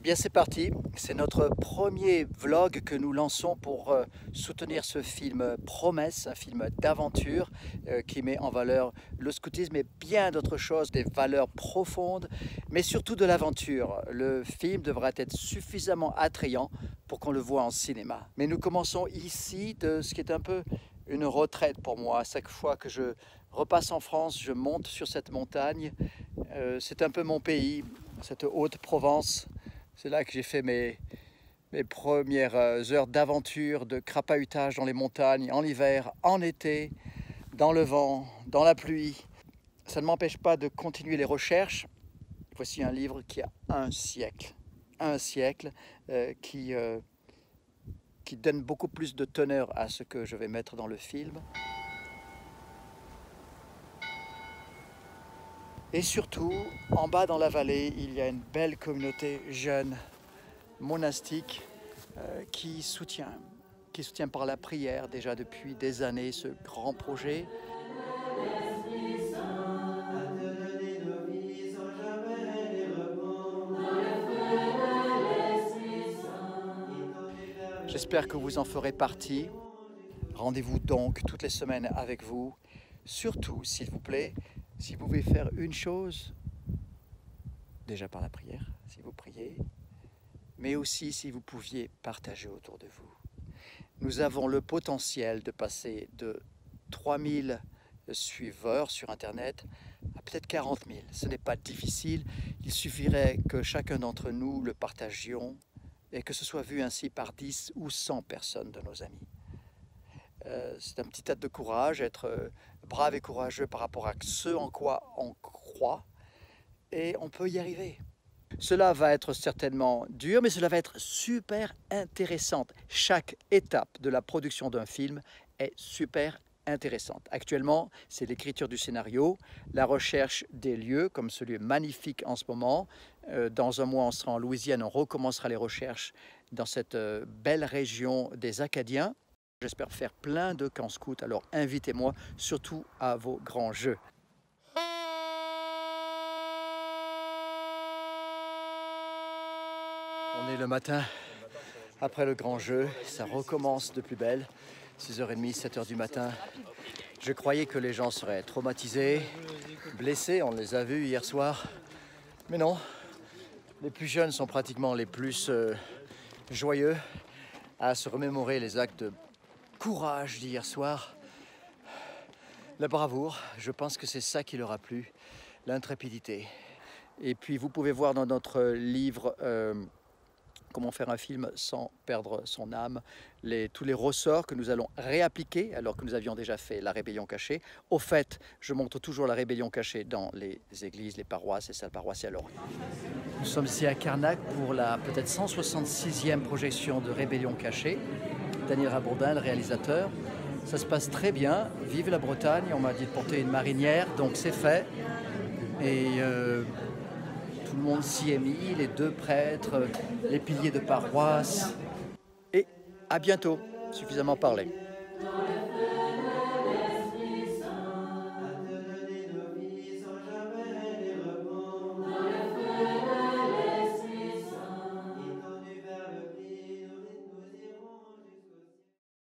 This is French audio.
bien c'est parti, c'est notre premier vlog que nous lançons pour soutenir ce film Promesse, un film d'aventure qui met en valeur le scoutisme et bien d'autres choses, des valeurs profondes, mais surtout de l'aventure. Le film devra être suffisamment attrayant pour qu'on le voit en cinéma. Mais nous commençons ici de ce qui est un peu une retraite pour moi. Chaque fois que je repasse en France, je monte sur cette montagne. C'est un peu mon pays, cette Haute-Provence. C'est là que j'ai fait mes premières heures d'aventure, de crapahutage dans les montagnes, en hiver, en été, dans le vent, dans la pluie. Ça ne m'empêche pas de continuer les recherches. Voici un livre qui a un siècle qui donne beaucoup plus de teneur à ce que je vais mettre dans le film. Et surtout, en bas dans la vallée, il y a une belle communauté jeune, monastique, qui soutient par la prière déjà depuis des années ce grand projet. J'espère que vous en ferez partie. Rendez-vous donc toutes les semaines avec vous. Surtout, s'il vous plaît, si vous pouvez faire une chose, déjà par la prière, si vous priez, mais aussi si vous pouviez partager autour de vous. Nous avons le potentiel de passer de 3000 suiveurs sur Internet à peut-être 40 000. Ce n'est pas difficile, il suffirait que chacun d'entre nous le partagions et que ce soit vu ainsi par 10 ou 100 personnes de nos amis. C'est un petit acte de courage, être brave et courageux par rapport à ce en quoi on croit, et on peut y arriver. Cela va être certainement dur, mais cela va être super intéressant. Chaque étape de la production d'un film est super intéressante. Actuellement, c'est l'écriture du scénario, la recherche des lieux, comme ce lieu magnifique en ce moment. Dans un mois, on sera en Louisiane, on recommencera les recherches dans cette belle région des Acadiens. J'espère faire plein de camps scouts, alors invitez-moi surtout à vos grands jeux. On est le matin après le grand jeu, ça recommence de plus belle, 6h30, 7h du matin. Je croyais que les gens seraient traumatisés, blessés, on les a vus hier soir, mais non. Les plus jeunes sont pratiquement les plus joyeux à se remémorer les actes de courage d'hier soir. La bravoure, je pense que c'est ça qui leur a plu, l'intrépidité. Et puis vous pouvez voir dans notre livre Comment faire un film sans perdre son âme, tous les ressorts que nous allons réappliquer alors que nous avions déjà fait la rébellion cachée. Au fait, je montre toujours la rébellion cachée dans les églises, les paroisses, les salles paroissiales. Nous sommes ici à Carnac pour la peut-être 166e projection de Rébellion cachée. Daniel Rabourdin, le réalisateur. Ça se passe très bien. Vive la Bretagne. On m'a dit de porter une marinière, donc c'est fait. Et tout le monde s'y est mis, les deux prêtres, les piliers de paroisse. Et à bientôt, suffisamment parlé.